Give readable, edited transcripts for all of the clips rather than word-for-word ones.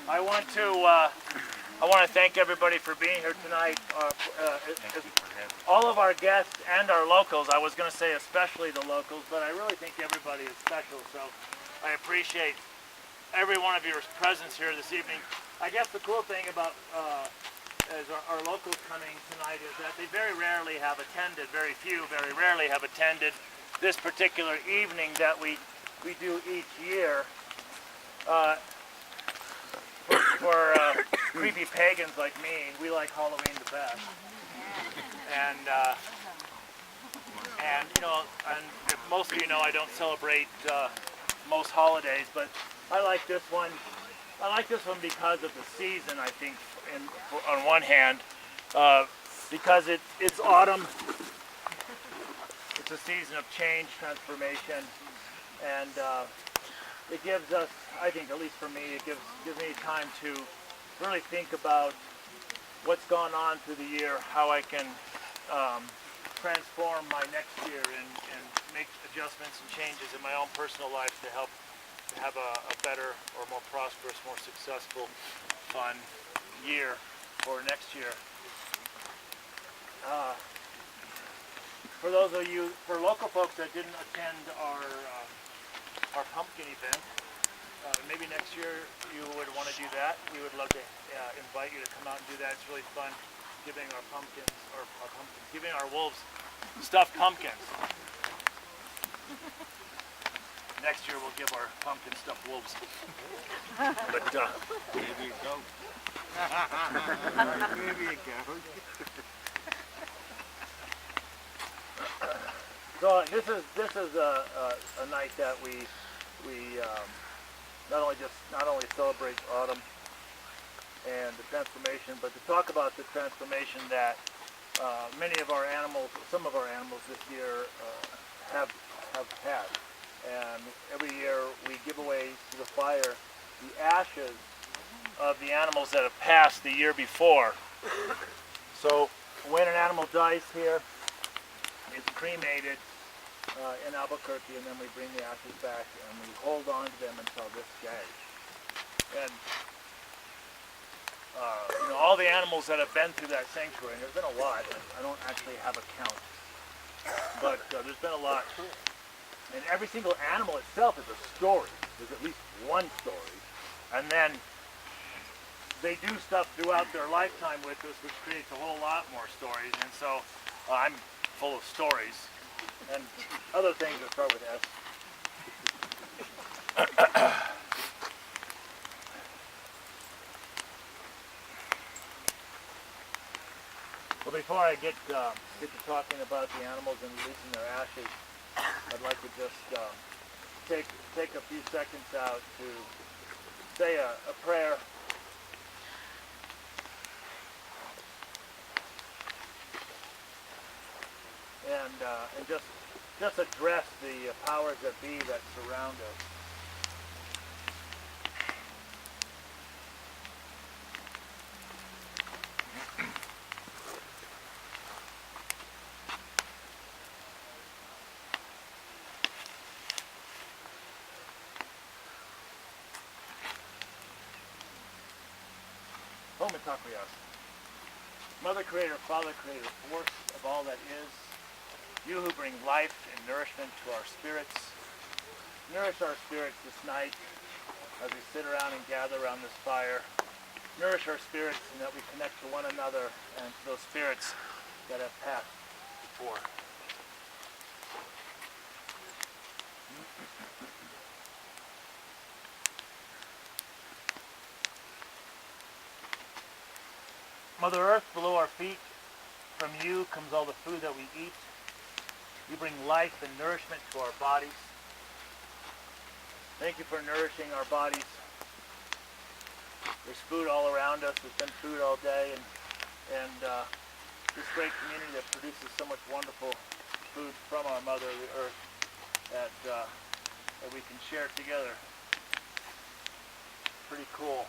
I want to thank everybody for being here tonight. All of our guests and our locals. I was going to say especially the locals, but I really think everybody is special. So I appreciate every one of your presence here this evening. I guess the cool thing about as our locals coming tonight is that they very rarely have attended. Very rarely have attended this particular evening that we do each year. For creepy pagans like me, we like Howl-o-ween the best. And you know, and most of you know I don't celebrate most holidays, but I like this one. I like this one because of the season. I think, on one hand, because it's autumn. It's a season of change, transformation, and it gives us, I think, at least for me, it gives me time to really think about what's gone on through the year, how I can transform my next year and make adjustments and changes in my own personal life to help to have a better or more prosperous, more successful, fun year for next year. For those of you, for local folks that didn't attend our pumpkin event, maybe next year you would want to do that. We would love to invite you to come out and do that. It's really fun giving our giving our wolves stuffed pumpkins. Next year we'll give our pumpkin stuffed wolves. But maybe a goat. Maybe a goat. So this is a night that we not only celebrate autumn and the transformation, but to talk about the transformation that many of our animals, some of our animals this year have had. And every year we give away to the fire the ashes of the animals that have passed the year before. So when an animal dies here, it's cremated in Albuquerque, and then we bring the ashes back and we hold on to them until this day. And you know, all the animals that have been through that sanctuary, and there's been a lot. I don't actually have a count, but there's been a lot. And every single animal itself is a story. There's at least one story, and then they do stuff throughout their lifetime with us, which creates a whole lot more stories. And so I'm full of stories and other things that start with S. Well, before I get to talking about the animals and releasing their ashes, I'd like to just take a few seconds out to say a prayer. And just address the powers that be that surround us. Mother Creator, Father Creator, force of all that is, you who bring life and nourishment to our spirits, nourish our spirits this night as we sit around and gather around this fire. Nourish our spirits in that we connect to one another and to those spirits that have passed before. Mother Earth, below our feet, from you comes all the food that we eat. You bring life and nourishment to our bodies. Thank you for nourishing our bodies. There's food all around us. There's been food all day, and this great community that produces so much wonderful food from our Mother Earth that we can share together. Pretty cool.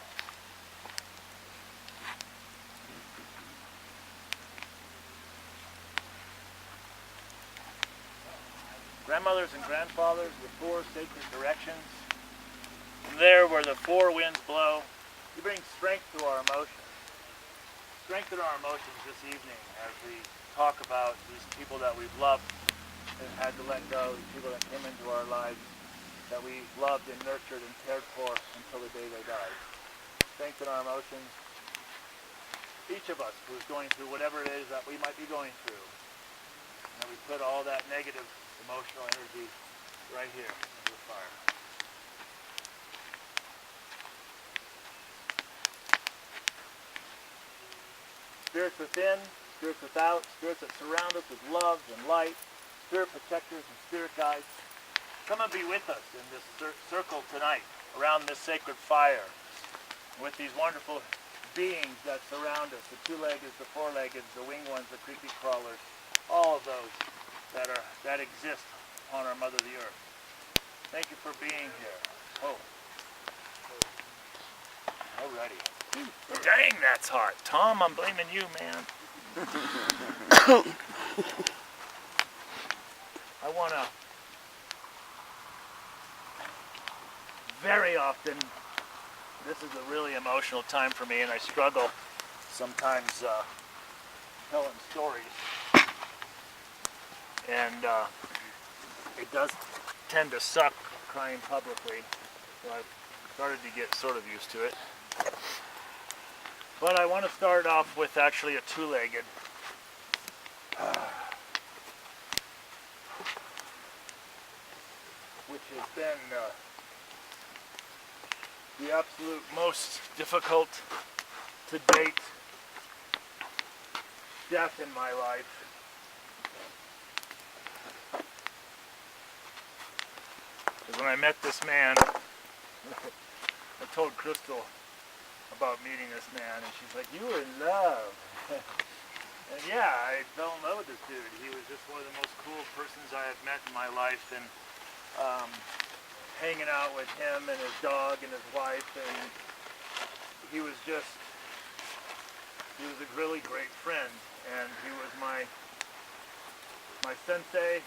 Grandmothers and grandfathers, the four sacred directions. From there where the four winds blow, You bring strength to our emotions. Strengthen our emotions this evening as we talk about these people that we've loved and had to let go, these people that came into our lives that we loved and nurtured and cared for until the day they died. Strengthen our emotions. Each of us who's going through whatever it is that we might be going through, and we put all that negative emotional energy right here into the fire. Spirits within, spirits without, spirits that surround us with love and light, spirit protectors and spirit guides. Come and be with us in this circle tonight around this sacred fire with these wonderful beings that surround us, the two-legged, the four-legged, the winged ones, the creepy crawlers, all of those that exist on our Mother the Earth. Thank you for being here. Oh. Alrighty. Dang, that's hot. Tom, I'm blaming you, man. I want to very often, this is a really emotional time for me, and I struggle sometimes telling stories. And it does tend to suck crying publicly, so I've started to get sort of used to it. But I want to start off with actually a two-legged. Which has been the absolute most difficult to date death in my life. Because when I met this man, I told Crystal about meeting this man, and she's like, "You were in love." And yeah, I fell in love with this dude. He was just one of the most cool persons I have met in my life, and hanging out with him and his dog and his wife, and he was a really great friend, and he was my sensei,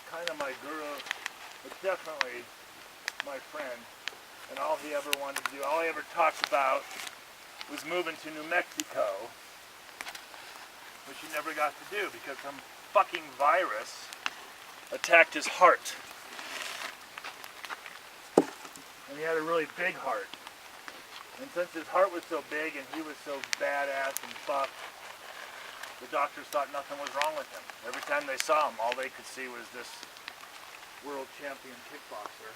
kind of my guru, but definitely my friend. And all he ever wanted to do, all he ever talked about was moving to New Mexico, which he never got to do because some fucking virus attacked his heart. And he had a really big heart. And since his heart was so big and he was so badass and fucked, the doctors thought nothing was wrong with him. Every time they saw him, all they could see was this world champion kickboxer,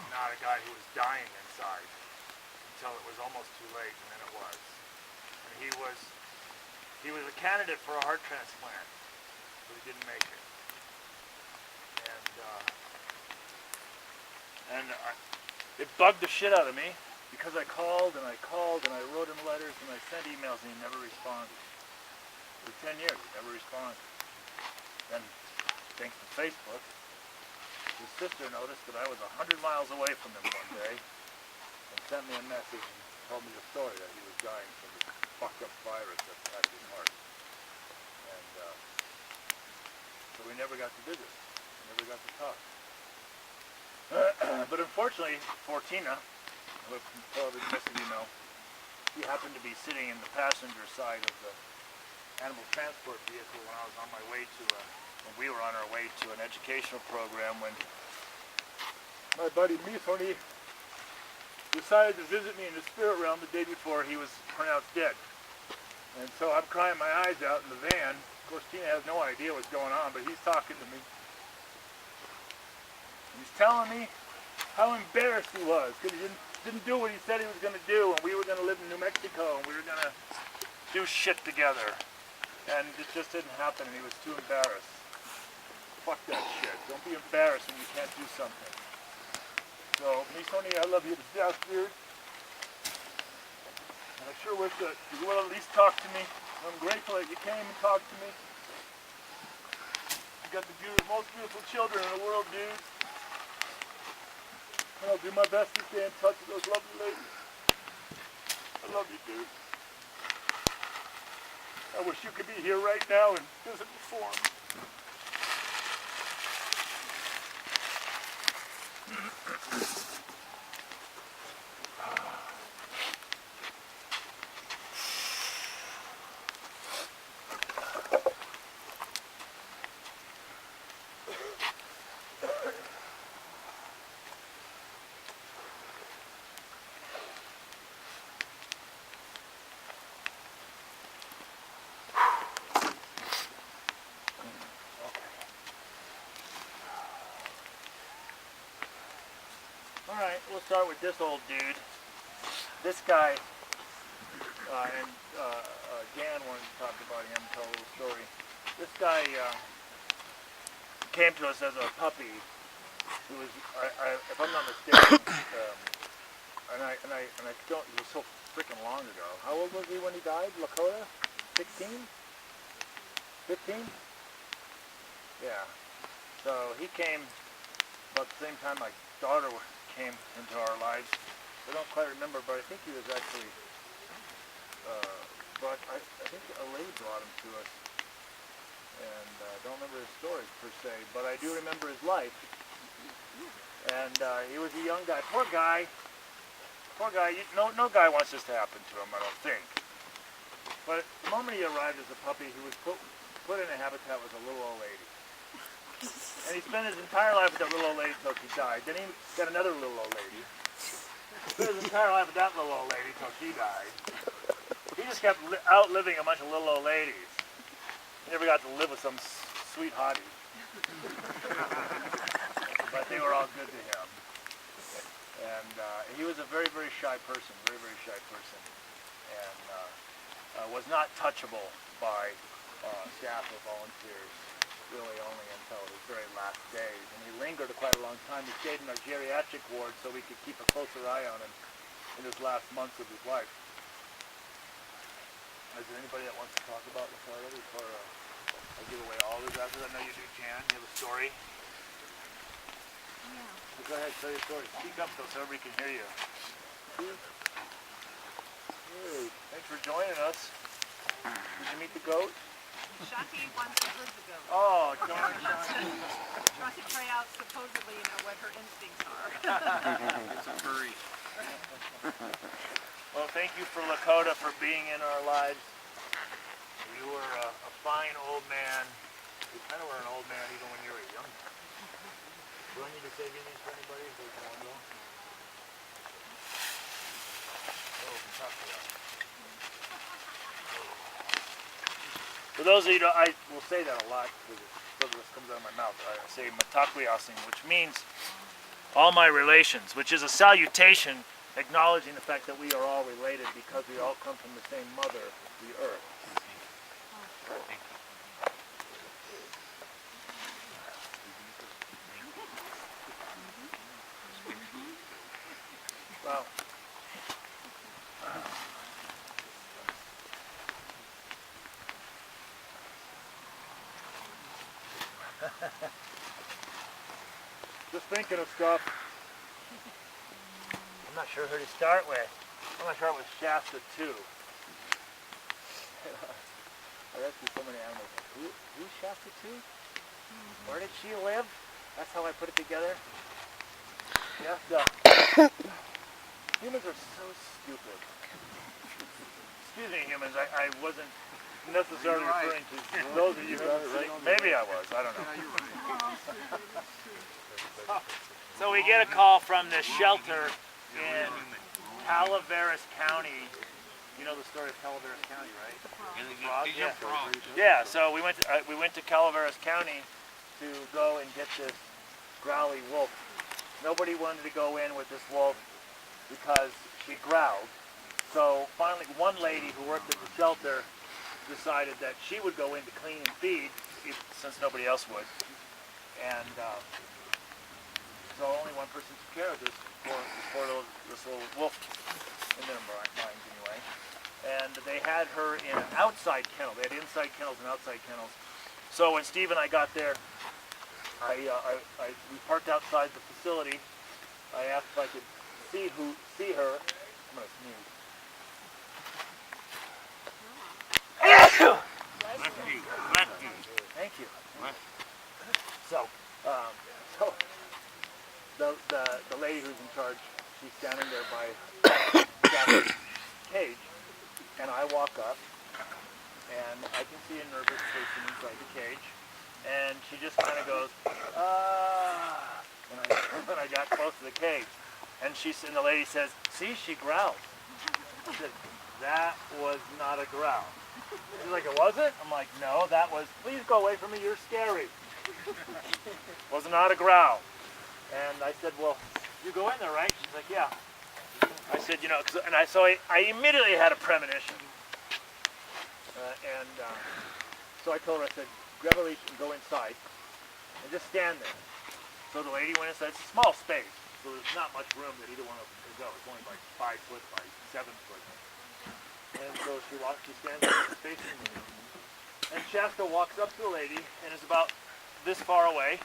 not a guy who was dying inside until it was almost too late, and then it was. And he was a candidate for a heart transplant, but he didn't make it. And it bugged the shit out of me because I called and I wrote him letters and I sent emails and he never responded. For 10 years, he never responded. Then, thanks to Facebook, his sister noticed that I was 100 miles away from him one day and sent me a message and told me the story that he was dying from this fucked up virus that attacked his heart. And so we never got to visit. We never got to talk. But unfortunately for Tina, who probably missing, he happened to be sitting in the passenger side of the animal transport vehicle when I was on my way when we were on our way to an educational program when my buddy Mithoni decided to visit me in the spirit realm the day before he was pronounced dead. And so I'm crying my eyes out in the van. Of course, Tina has no idea what's going on, but he's talking to me. He's telling me how embarrassed he was because he didn't do what he said he was going to do, and we were going to live in New Mexico, and we were going to do shit together. And it just didn't happen, and he was too embarrassed. Fuck that shit. Don't be embarrassed when you can't do something. So, Misoni, I love you to death, dude. And I sure wish that you would at least talk to me. I'm grateful that you came and talked to me. You got the most beautiful children in the world, dude. And I'll do my best to stay in touch with those lovely ladies. I love you, dude. I wish you could be here right now in physical form. Alright, we'll start with this old dude. This guy, and Jan wanted to talk about him, tell a little story. This guy came to us as a puppy. He was, if I'm not mistaken, and I don't, it was so freaking long ago. How old was he when he died? Lakota? 16? 15? Yeah. So he came about the same time my daughter came into our lives. I don't quite remember, but I think he was actually brought. I think a lady brought him to us, and I don't remember his story per se, but I do remember his life. And he was a young guy. Poor guy. Poor guy. No guy wants this to happen to him, I don't think. But the moment he arrived as a puppy, he was put in a habitat with a little old lady. And he spent his entire life with that little old lady until she died. Then he got another little old lady. Spent his entire life with that little old lady until she died. He just kept outliving a bunch of little old ladies. He never got to live with some sweet hottie. But they were all good to him. And he was a very, very shy person, very, very shy person. And was not touchable by staff or volunteers, really only until his very last days. And he lingered quite a long time. He stayed in our geriatric ward so we could keep a closer eye on him in his last months of his life. Is there anybody that wants to talk about Lakota before I give away all these answers? I know you do, Jan. You have a story? Yeah. So go ahead, tell your story. Speak up so everybody can hear you. Hey, thanks for joining us. Did you meet the goat? Shaki wants to herd the goat. Oh, darn. She wants to try out supposedly, what her instincts are. It's a furry. Well, thank you for Lakota for being in our lives. You were a fine old man. You kind of were an old man even when you were young. Do I need to say anything for anybody? If they want to go? Oh, talk to us. For those of you that I will say that a lot because this comes out of my mouth. I say matakuyasin, which means all my relations, which is a salutation acknowledging the fact that we are all related because we all come from the same mother, the earth. Well, just thinking of stuff. I'm not sure who to start with. I'm going to start with Shasta 2. I rescued so many animals. Who's Shasta 2? Where did she live? That's how I put it together. Shasta. Humans are so stupid. Excuse me, humans. I wasn't necessarily referring to those of you who have it right. Maybe I was. I don't know. So we get a call from this shelter in Calaveras County. You know the story of Calaveras County, right? Yeah. Yeah. So we went to Calaveras County to go and get this growly wolf. Nobody wanted to go in with this wolf because she growled. So finally, one lady who worked at the shelter decided that she would go in to clean and feed, since nobody else would. And so only one person took care of this little wolf in their minds anyway. And they had her in an outside kennel. They had inside kennels and outside kennels. So when Steve and I got there, we parked outside the facility. I asked if I could see her. I'm gonna sneeze. Thank you. So the lady who's in charge, she's standing there by Jack's cage, and I walk up, and I can see a nervous person inside the cage, and she just kind of goes, when I got close to the cage, and the lady says, "See, she growled." I said, "That was not a growl." She's like, "It wasn't?" I'm like, "No, that was, please go away from me, you're scary." Was not a growl. And I said, "Well, you go in there, right?" She She's like, yeah. I said, you know, I immediately had a premonition. So I told her, I said, grab a leash and go inside and just stand there. So the lady went inside. It's a small space, so there's not much room that either one of them could go. It's only like 5 foot by 7 foot. And so she stands there facing me. And Shasta walks up to the lady and is about this far away.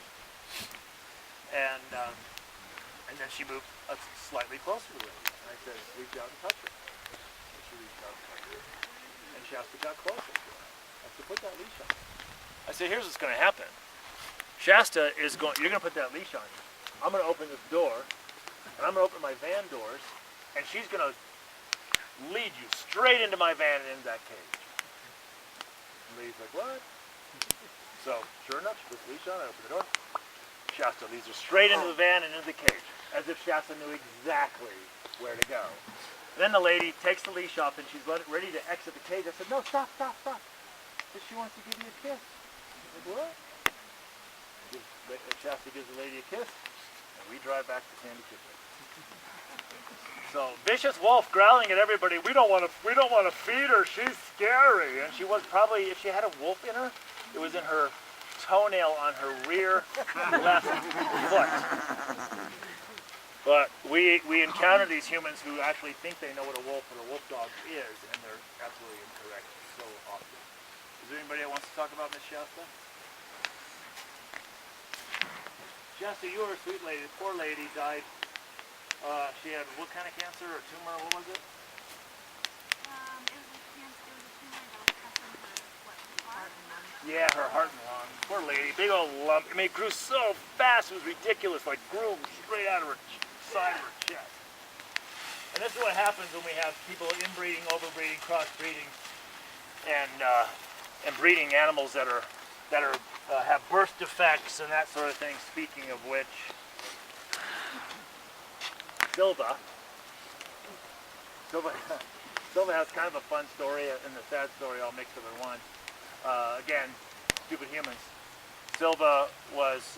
And then she moved slightly closer to the lady. And I said, reach out and touch her. And she reached out and touched her. And Shasta got closer to her. I said, put that leash on. I said, here's what's going to happen. Shasta is going, you're going to put that leash on you. I'm going to open this door, and I'm going to open my van doors, and she's going to lead you straight into my van and into that cage. And the lady's like, what? So, sure enough, she puts the leash on, I open the door. Shasta leads her straight into the van and into the cage, as if Shasta knew exactly where to go. And then the lady takes the leash off, and she's ready to exit the cage. I said, no, stop. She wants to give you a kiss. I said, what? Shasta gives the lady a kiss, and we drive back to Sandy Kitchen. So vicious wolf growling at everybody. We don't want to feed her. She's scary. And she was probably, if she had a wolf in her, it was in her toenail on her rear left foot. But we encounter these humans who actually think they know what a wolf or a wolf dog is, and they're absolutely incorrect so often. Is there anybody that wants to talk about Miss Shasta? Shasta, you were a sweet lady. The poor lady died. She had what kind of cancer or tumor? What was it? It was a cancer, it was a tumor that was affecting her, heart and lungs. Yeah, her heart and lungs. Poor lady. Big old lump. I mean, it grew so fast. It was ridiculous. Like, grew straight out of her side of her chest. And this is what happens when we have people inbreeding, overbreeding, crossbreeding, and breeding animals that have birth defects and that sort of thing. Speaking of which, Silva has kind of a fun story and the sad story all mixed up in one. Again, stupid humans. Silva was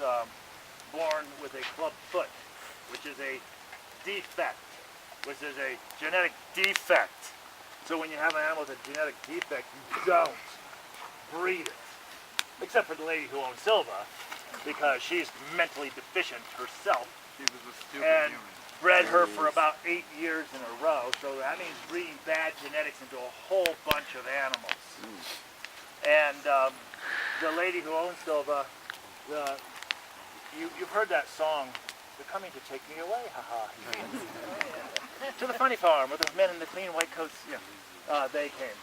born with a club foot, which is a defect, which is a genetic defect. So when you have an animal with a genetic defect, you don't breed it. Except for the lady who owns Silva, because she's mentally deficient herself. She was a stupid and human. Bred her for about 8 years in a row. So that means breeding bad genetics into a whole bunch of animals. And the lady who owns Silva, you've heard that song, "They're coming to take me away, haha." To the funny farm with the men in the clean white coats. Yeah, they came.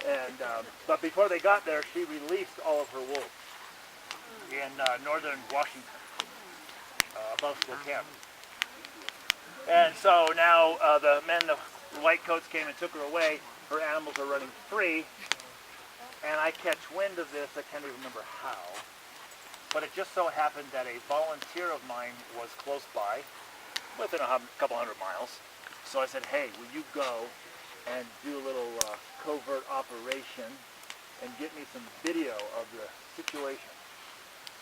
And but before they got there, she released all of her wolves in northern Washington, above Spokane. And so now the men in the white coats came and took her away. Her animals are running free. And I catch wind of this, I can't even remember how. But it just so happened that a volunteer of mine was close by, within a couple hundred miles. So I said, hey, will you go and do a little covert operation and get me some video of the situation.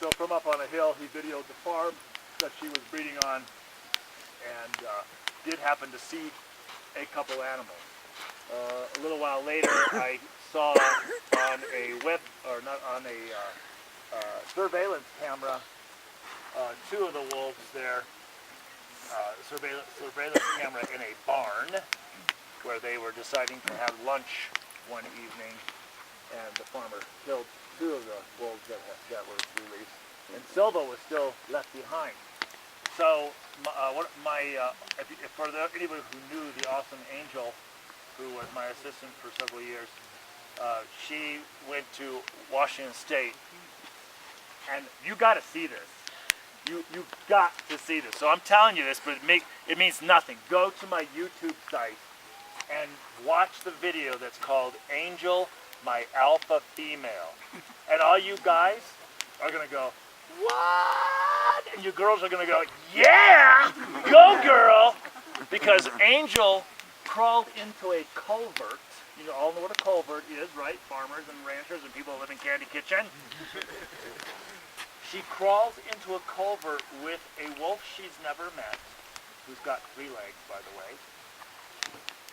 So from up on a hill, he videoed the farm that she was breeding on, and did happen to see a couple animals. A little while later, I saw on a surveillance camera 2 of the wolves there. Surveillance camera in a barn where they were deciding to have lunch one evening, and the farmer killed 2 of the wolves that were released, and Silva was still left behind. So, for anybody who knew the awesome Angel, who was my assistant for several years, she went to Washington State, and you got to see this. You got to see this. So I'm telling you this, but it means nothing. Go to my YouTube site and watch the video that's called Angel, My Alpha Female. And all you guys are going to go, what? And you girls are going to go, yeah, go girl. Because Angel crawled into a culvert. You all know what a culvert is, right? Farmers and ranchers and people who live in Candy Kitchen. She crawls into a culvert with a wolf she's never met who's got 3 legs, by the way.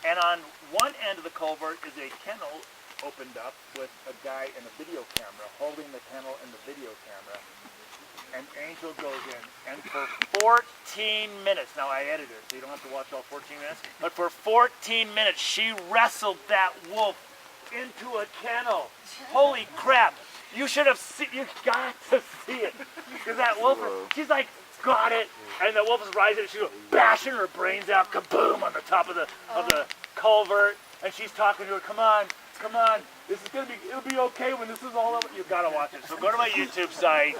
And on one end of the culvert is a kennel opened up with a guy in a video camera holding the kennel and the video camera. And Angel goes in, and for 14 minutes, now I edited it, so you don't have to watch all 14 minutes, but for 14 minutes she wrestled that wolf into a kennel. Holy crap! You should have seen, you got to see it. Because that wolf, she's like, got it, and the wolf is rising, and she's bashing her brains out, kaboom, on the top of the culvert, and she's talking to her, come on, this is gonna be, it'll be okay when this is all over. You gotta watch it. So go to my YouTube site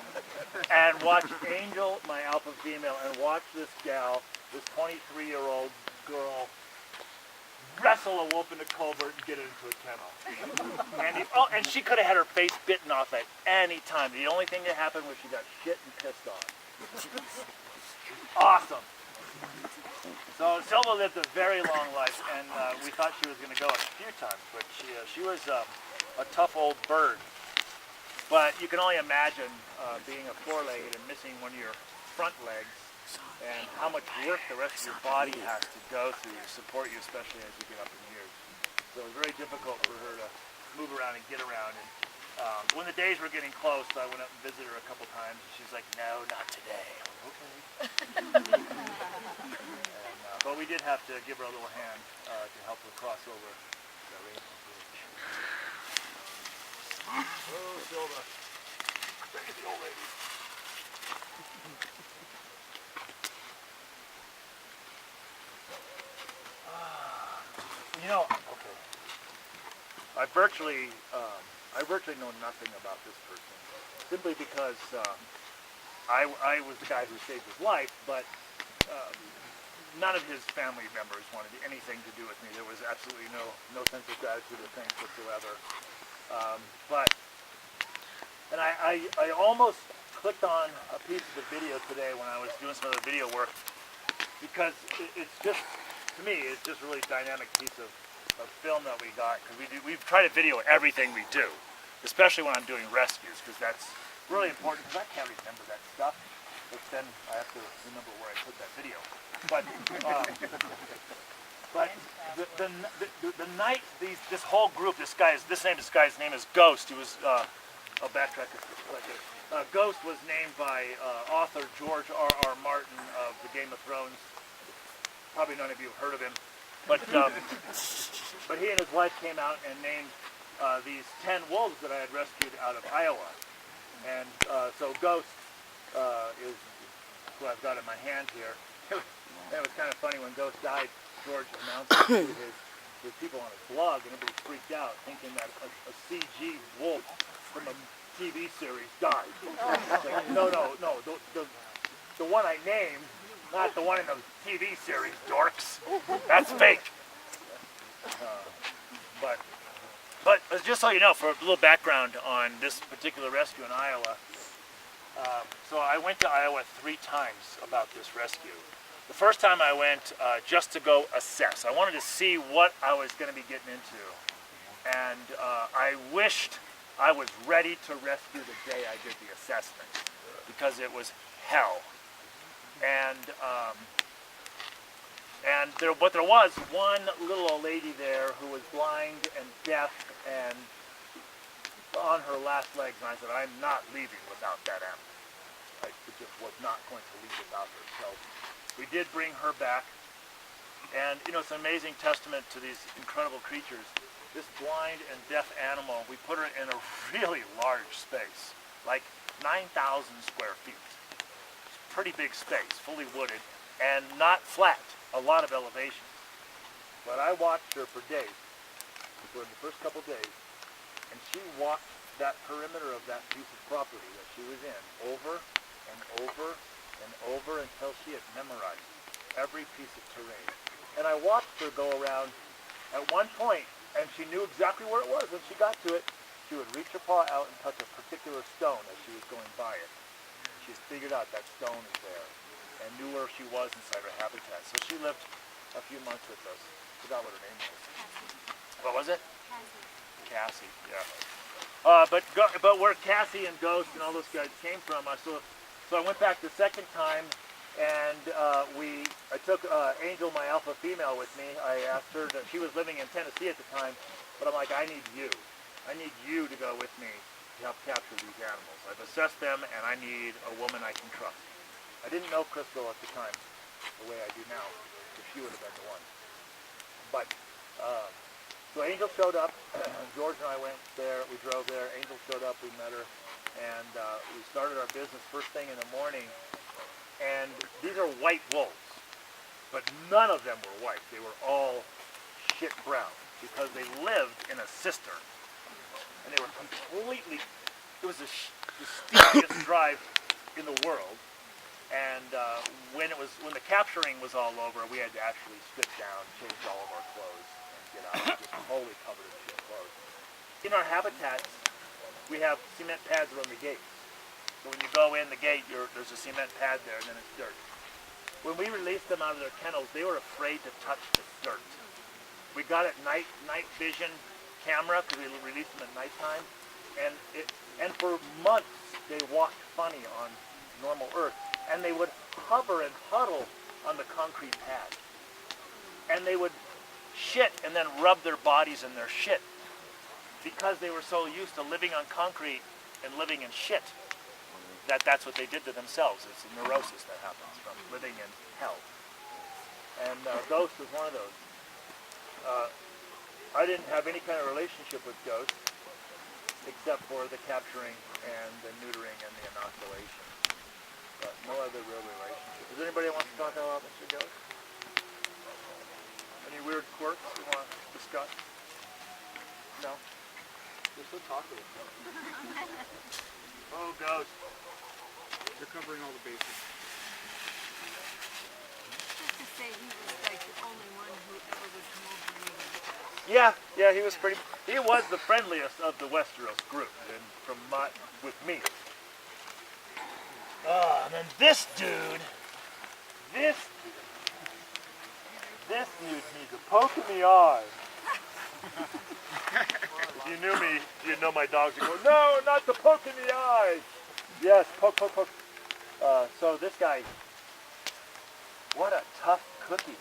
and watch Angel, my alpha female, and watch this gal, this 23-year-old girl, wrestle a wolf in the culvert and get it into a kennel. And she could have had her face bitten off at any time. The only thing that happened was she got shit and pissed on. Awesome. So Silva lived a very long life, and we thought she was going to go a few times, but she was a tough old bird. But you can only imagine being a 4-legged and missing one of your front legs, and how much work the rest of your body has to go through to support you, especially as you get up in years. So it was very difficult for her to move around and get around. And when the days were getting close, I went up and visited her a couple times, and she's like, no, not today. I'm like, okay. But we did have to give her a little hand to help her cross over the Rainbow Bridge. Oh, Silva. Take it, the old lady. You know, okay. I virtually know nothing about this person, simply because I was the guy who saved his life, but none of his family members wanted anything to do with me. There was absolutely no sense of gratitude or thanks whatsoever. And I almost clicked on a piece of the video today when I was doing some other video work, because it's just, to me, it's just a really dynamic piece of film that we got, because we try to video everything we do, especially when I'm doing rescues, because that's really important, because I can't remember that stuff, but then I have to remember where I put that video. But the night this whole group, this guy's name is Ghost. He was I'll backtrack a second. Ghost was named by author George R.R. Martin of the Game of Thrones. Probably none of you have heard of him, but he and his wife came out and named these 10 wolves that I had rescued out of Iowa. And so Ghost is who I've got in my hand here. It was kind of funny when Ghost died. George announced it to his people on his blog, and everybody freaked out, thinking that a CG wolf from a TV series died. Like, no, the one I named, not the one in the TV series, dorks. That's fake. But just so you know, for a little background on this particular rescue in Iowa, so I went to Iowa 3 times about this rescue. The first time I went just to go assess. I wanted to see what I was going to be getting into. And I wished I was ready to rescue the day I did the assessment, because it was hell. And there was one little old lady there who was blind and deaf and on her last legs, and I said, I'm not leaving without that animal. I just was not going to leave without her. So we did bring her back, and you know, it's an amazing testament to these incredible creatures. This blind and deaf animal, we put her in a really large space, like 9,000 square feet. It's a pretty big space, fully wooded, and not flat, a lot of elevation. But I watched her for days, for the first couple days, and she walked that perimeter of that piece of property that she was in over and over and over until she had memorized every piece of terrain. And I watched her go around at one point, and she knew exactly where it was. When she got to it, she would reach her paw out and touch a particular stone as she was going by it. She figured out that stone is there and knew where she was inside her habitat. So she lived a few months with us. Forgot what her name was. What was it? Cassie, yeah. But where Cassie and Ghost and all those guys came from, so I went back the second time, And I took Angel, my alpha female, with me. I asked her she was living in Tennessee at the time, but I'm like, I need you. I need you to go with me to help capture these animals. I've assessed them, and I need a woman I can trust. I didn't know Crystal at the time the way I do now, because she would have been the one. But, so Angel showed up, George and I went there, we drove there, Angel showed up, we met her, and we started our business first thing in the morning. And these are white wolves, but none of them were white. They were all shit brown because they lived in a cistern. And they were completely, it was the steepest drive in the world. And when the capturing was all over, we had to actually strip down, change all of our clothes, and get out, just totally covered in shit clothes. In our habitats, we have cement pads around the gates. So when you go in the gate, there's a cement pad there, and then it's dirt. When we released them out of their kennels, they were afraid to touch the dirt. We got it night vision camera because we released them at nighttime, and for months they walked funny on normal earth, and they would hover and huddle on the concrete pad, and they would shit and then rub their bodies in their shit because they were so used to living on concrete and living in shit. That's what they did to themselves. It's a neurosis that happens from living in hell. And Ghost was one of those. I didn't have any kind of relationship with Ghost except for the capturing and the neutering and the inoculation. But no other real relationship. Is there anybody that wants to talk about Mr. Ghost? Any weird quirks you want to discuss? No? You're so talkative. Oh, Ghost. You're covering all the bases. Just to say he was like the only one who ever would come over and meet us. Yeah, he was the friendliest of the Westeros group, and with me. And then this dude needs a poke in the eye. If you knew me, you'd know my dogs would go, no, not the poke in the eye. Yes, poke. So this guy, what a tough cookie.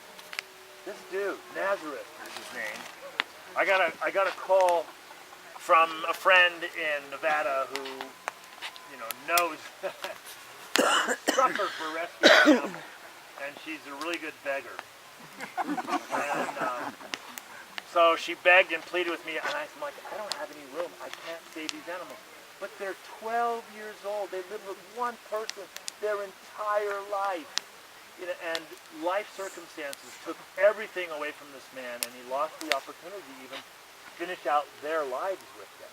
This dude, Nazareth is his name. I got a call from a friend in Nevada who, knows truckers were rescuing animals, and she's a really good beggar. And so she begged and pleaded with me, and I'm like, I don't have any room. I can't save these animals. But they're 12 years old. They live with one person their entire life. And life circumstances took everything away from this man, and he lost the opportunity to even finish out their lives with them.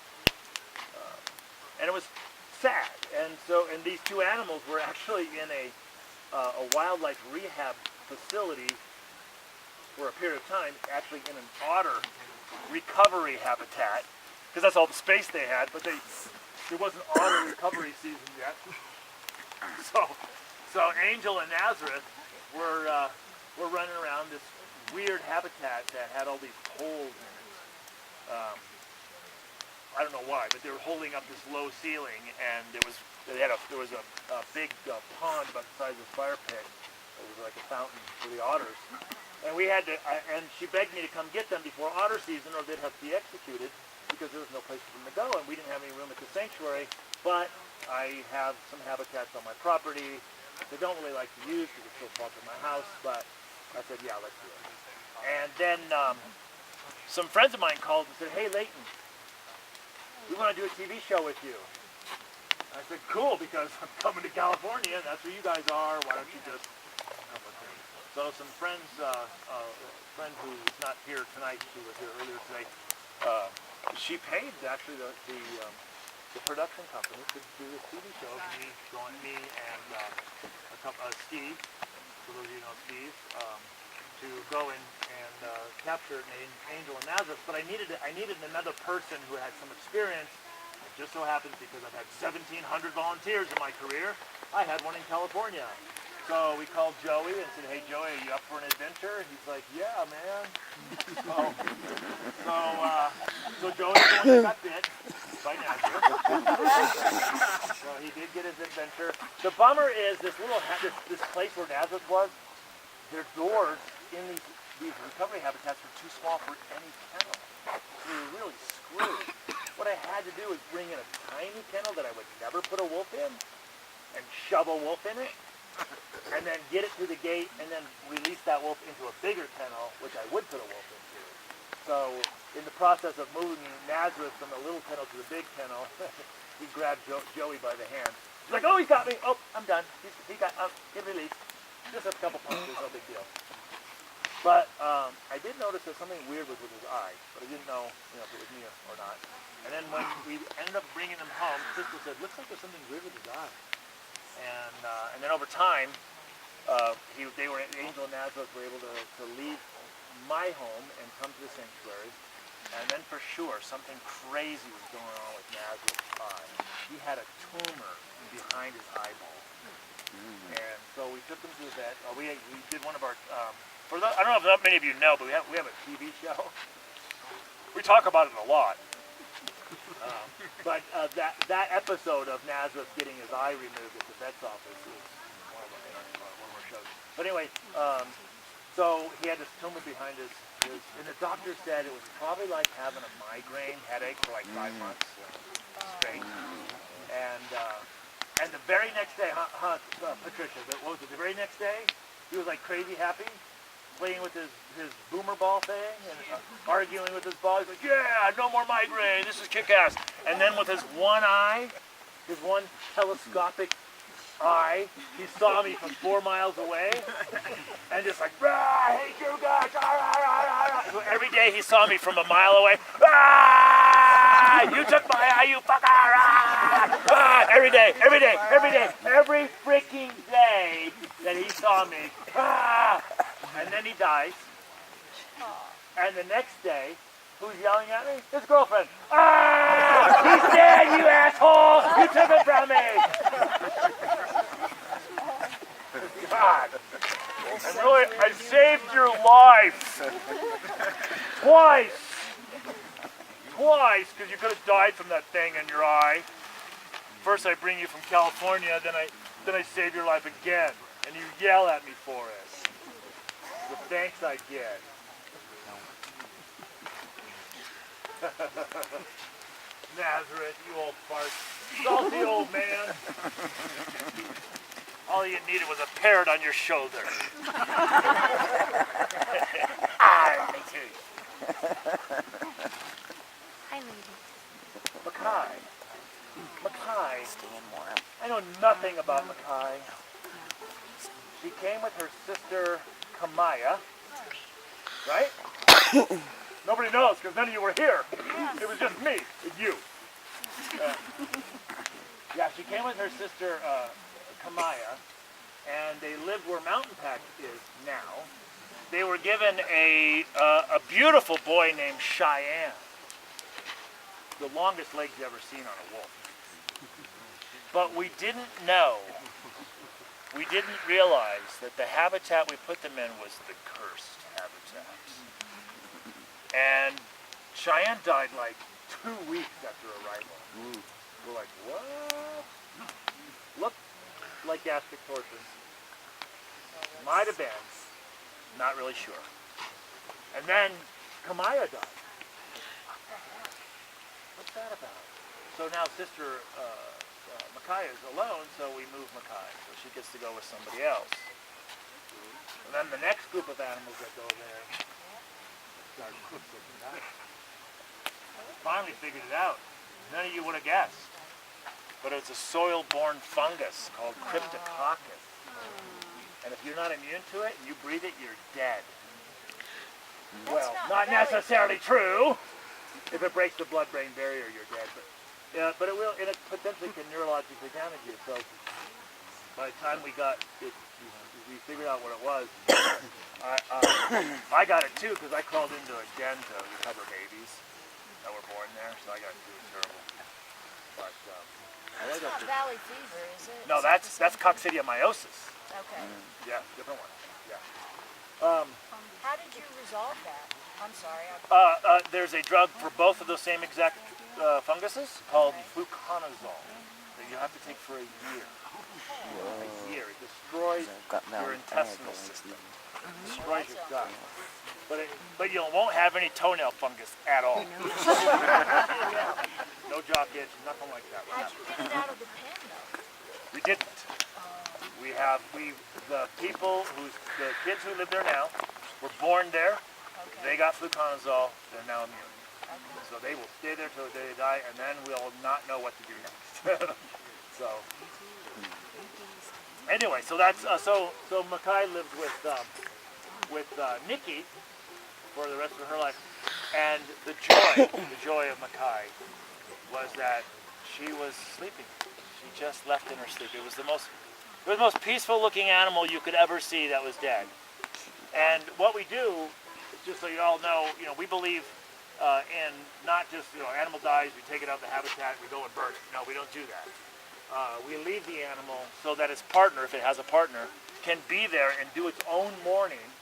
And it was sad. And these two animals were actually in a wildlife rehab facility for a period of time, actually in an otter recovery habitat, because that's all the space they had, but there wasn't otter recovery season yet. So Angel and Nazareth were running around this weird habitat that had all these holes in it. I don't know why, but they were holding up this low ceiling, and there was a big pond about the size of a fire pit. It was like a fountain for the otters, and and she begged me to come get them before otter season, or they'd have to be executed because there was no place for them to go, and we didn't have any room at the sanctuary. But I have some habitats on my property they don't really like to use because it's so far from my house, but I said, yeah, let's do it. And then some friends of mine called and said, hey, Leyton, we want to do a TV show with you. I said, cool, because I'm coming to California, and that's where you guys are. Why don't you just come with me? So some friends, a friend who's not here tonight, she was here earlier today, she paid actually the production company to do this TV show of me and Steve, for those of you who know Steve, to go and capture Angel and Nazareth. But I needed another person who had some experience. It just so happens because I've had 1,700 volunteers in my career, I had one in California. So we called Joey and said, hey Joey, are you up for an adventure? And he's like, yeah, man. So Joey's the one that got bit by Nazareth. So he did get his adventure. The bummer is this little this place where Nazareth was. Their doors in these recovery habitats were too small for any kennel. So we were really screwed. What I had to do was bring in a tiny kennel that I would never put a wolf in, and shove a wolf in it, and then get it through the gate, and then release that wolf into a bigger kennel, which I would put a wolf into. So in the process of moving Nazareth from the little kennel to the big kennel, he grabbed Joey by the hand. He's like, "Oh, he's got me. Oh, I'm done. He released. Just a couple punches, no big deal." But I did notice that something weird was with his eye, but I didn't know, if it was me or not. And then when we ended up bringing him home, Crystal said, "Looks like there's something weird with his eye." And then over time, the Angel and Nazareth were able to leave my home and come to the sanctuary. And then for sure, something crazy was going on with Nazareth's eye. He had a tumor behind his eyeball. And so we took him to the vet. We did one of our, I don't know if not many of you know, but we have a TV show. We talk about it a lot. But that episode of Nazareth getting his eye removed at the vet's office is one of our shows. But anyway, so he had this tumor behind his, and the doctor said it was probably like having a migraine headache for like 5 months straight. And the very next day, Patricia, what was it? The very next day, he was like crazy happy, playing with his boomer ball thing and arguing with his ball. He's like, "Yeah, no more migraine. This is kick-ass." And then with his one eye, his one telescopic eye, he saw me from 4 miles away, and just like, "I hate you guys!" So every day he saw me from a mile away. "You took my eye, you fucker!" Every day, every freaking day that he saw me. And then he dies. And the next day, who's yelling at me? His girlfriend. He's dead, you asshole! You took it from me! God. I saved your life. Twice, because you could have died from that thing in your eye. First I bring you from California, then I save your life again. And you yell at me for it. The thanks I get. Nazareth, you old fart. Salty old man. All you needed was a parrot on your shoulder. Me too. Hi, lady. Mackay. I know nothing about Mackay. She came with her sister Kamaya, right? Nobody knows because none of you were here. It was just me and you. Yeah, she came with her sister Kamaya, and they lived where Mountain Pack is now. They were given a beautiful boy named Cheyenne. The longest legs you ever seen on a wolf. But we didn't realize that the habitat we put them in was the cursed habitat. And Cheyenne died like 2 weeks after arrival. We're like, what? Looked like gastric torsion. Might have been. Not really sure. And then Kamaya died. What's that about? So now Sister Mackay is alone, so we move Mackay. So she gets to go with somebody else. And then the next group of animals that go there start looking at it. Finally figured it out. None of you would have guessed. But it's a soil-borne fungus called Cryptococcus. And if you're not immune to it and you breathe it, you're dead. Well, not necessarily true. If it breaks the blood-brain barrier, you're dead. But it will, and it potentially can neurologically damage you. So by the time we figured out what it was, I got it too because I crawled into a den to recover babies that were born there. So I got it too. It's terrible. But It's not valley fever, is it? no, that's coccidiomyosis. Okay. Yeah, different one. Yeah. How did you resolve that? I'm sorry. There's a drug for both of those same exact funguses called fluconazole that you have to take for a year. A year. It destroys your intestinal system. Destroys your gut. But you won't have any toenail fungus at all. No jock itch, nothing like that. How'd you get it out of the pen, though? We didn't. The kids who live there now were born there. Okay. They got fluconazole. They're now immune. So they will stay there till the day they die, and then we'll not know what to do next. So anyway, so that's so Mackay lived with Nikki for the rest of her life, and the joy of Mackay was that she was sleeping. She just left in her sleep. It was the most peaceful looking animal you could ever see that was dead. And what we do, just so you all know, we believe in not just, animal dies, we take it out of the habitat, we go and burn it. No, we don't do that. We leave the animal so that its partner, if it has a partner, can be there and do its own mourning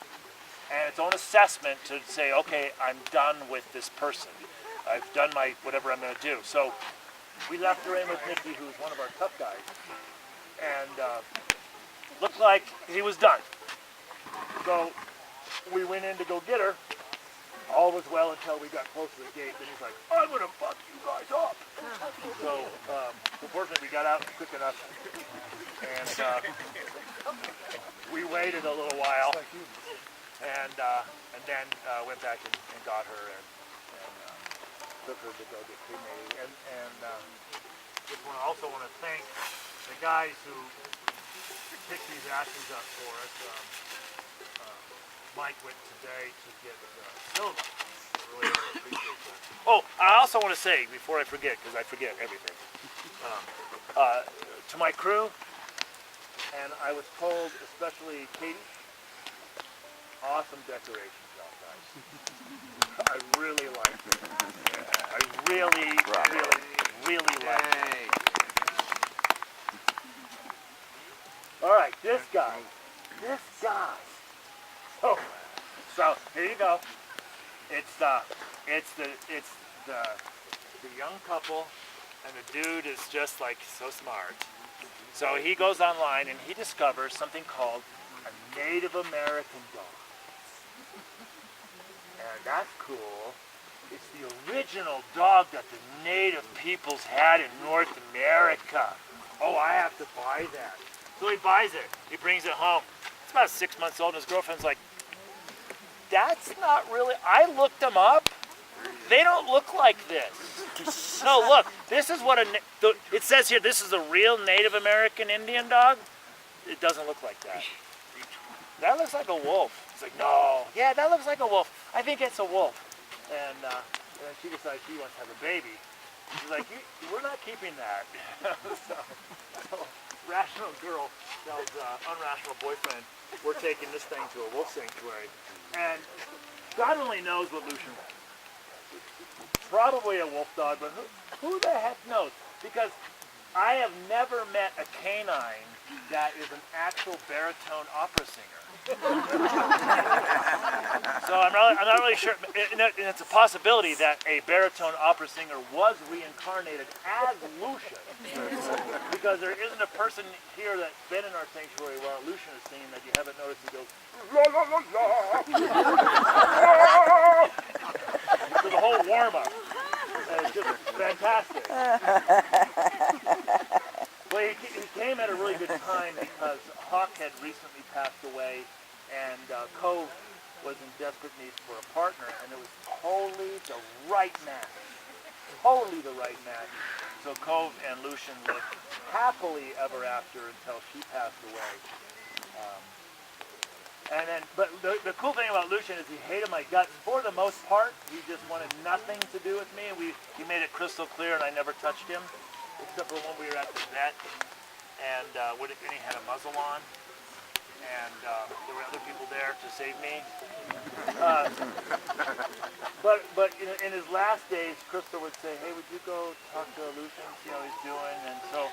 and its own assessment to say, okay, I'm done with this person. I've done my whatever I'm going to do. So we left her in with Nicky, who's one of our tough guys, and looked like he was done. So we went in to go get her. All was well until we got close to the gate. Then he's like, I'm going to fuck you guys up. So fortunately we got out quick enough. And we waited a little while. And then went back and got her and took her to go get cremated. And just also want to thank the guys who picked these ashes up for us. Mike went today to get silver. Really appreciate that. Oh, I also want to say, before I forget, because I forget everything, to my crew, and I was told, especially Katie, awesome decoration job, guys. I really liked it. I really liked it. All right, this guy. So here you go. It's the young couple, and the dude is just like so smart. So he goes online and he discovers something called a Native American dog. And that's cool. It's the original dog that the native peoples had in North America. Oh, I have to buy that. So he buys it. He brings it home. It's about 6 months old, and his girlfriend's like, that's not really, I looked them up. They don't look like this. No, look, this is what it says here, this is a real Native American Indian dog. It doesn't look like that. That looks like a wolf. It's like, no, yeah, that looks like a wolf. I think it's a wolf. And then she decides she wants to have a baby. She's like, we're not keeping that. so rational girl tells unrational boyfriend, we're taking this thing to a wolf sanctuary. And God only knows what Lucian was. Probably a wolf dog, but who the heck knows? Because I have never met a canine that is an actual baritone opera singer. So I'm not really sure. And it's a possibility that a baritone opera singer was reincarnated as Lucian. Because there isn't a person here that's been in our sanctuary while Lucian is singing that you haven't noticed he goes, la la la la. So the whole warm-up. It's just fantastic. Well, he came at a really good time because Hawk had recently passed away, and Cove was in desperate need for a partner, and it was totally the right match. Totally the right match. So Cove and Lucian lived happily ever after until she passed away. But the cool thing about Lucian is he hated my guts. For the most part, he just wanted nothing to do with me. He made it crystal clear, and I never touched him, except for when we were at the vet, and he had a muzzle on, and there were other people there to save me. But in his last days, Crystal would say, "Hey, would you go talk to Lucian, see how he's doing?" And so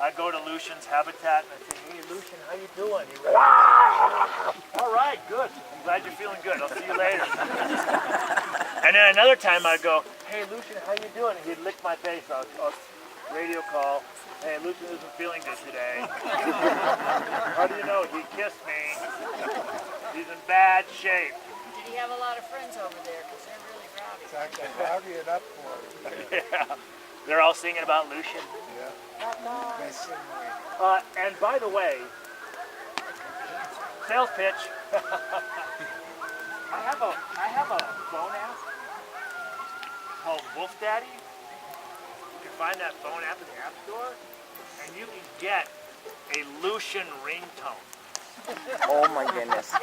I'd go to Lucian's habitat and I'd say, "Hey, Lucian, how you doing?" He would, "All right, good. I'm glad you're feeling good. I'll see you later." And then another time I'd go, hey Lucian, how you doing? He'd lick my face. I'll radio call. Hey, Lucian isn't feeling good today. How do you know? He kissed me. He's in bad shape. Did he have a lot of friends over there? Because they're really rowdy. It's actually rowdy enough for him. Yeah. They're all singing about Lucian. Yeah. Missing me. And by the way, sales pitch. I have a phone app called Wolf Daddy. You can find that phone app in the App Store, and you can get a Lucian ringtone. Oh my goodness.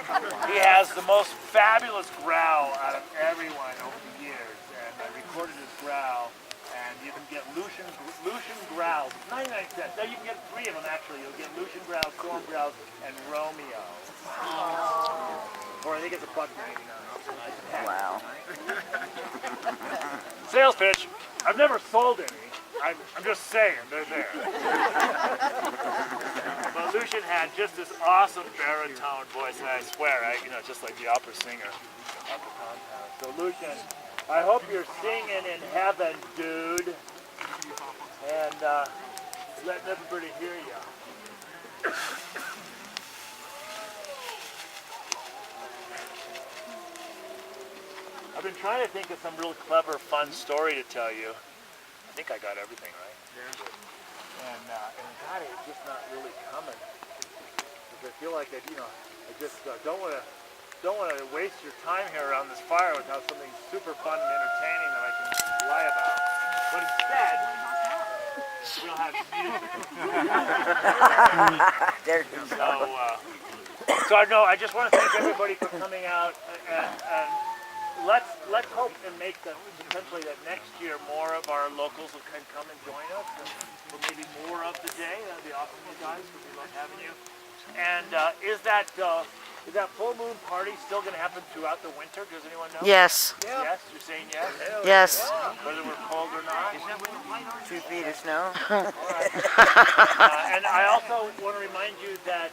He has the most fabulous growl out of everyone over the years, and I recorded his growl, and you can get Lucian growls, 99 cents. Now you can get 3 of them actually. You'll get Lucian growls, Storm growls, and Romeo. Or I think it's $1.99. Wow. Sales pitch. I've never sold any. I'm just saying, they're there. But Lucian had just this awesome baritone voice, and I swear, just like the opera singer of the compound. So Lucian, I hope you're singing in heaven, dude, and letting everybody hear you. I've been trying to think of some real clever, fun story to tell you. I think I got everything right. Yeah. And God, it's just not really coming. Because I feel like I just don't want to waste your time here around this fire without something super fun and entertaining that I can lie about. But instead, we'll have music. There you go. So I just want to thank everybody for coming out, and let's hope and make that potentially that next year more of our locals can come and join us, and for maybe more of the day. That'd be awesome, you guys, because we love having you. And is that full moon party still going to happen throughout the winter? Does anyone know? Yes. Yes, you're saying yes. Yes. Whether we're cold or not. 2 feet of snow. And I also want to remind you that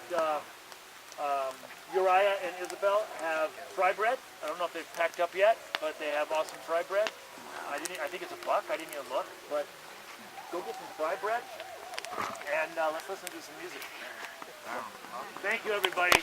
Uriah and Isabel have fry bread. I don't know if they've packed up yet, but they have awesome fry bread. I think it's $1. I didn't even look, but go get some fry bread, and let's listen to some music. Thank you, everybody.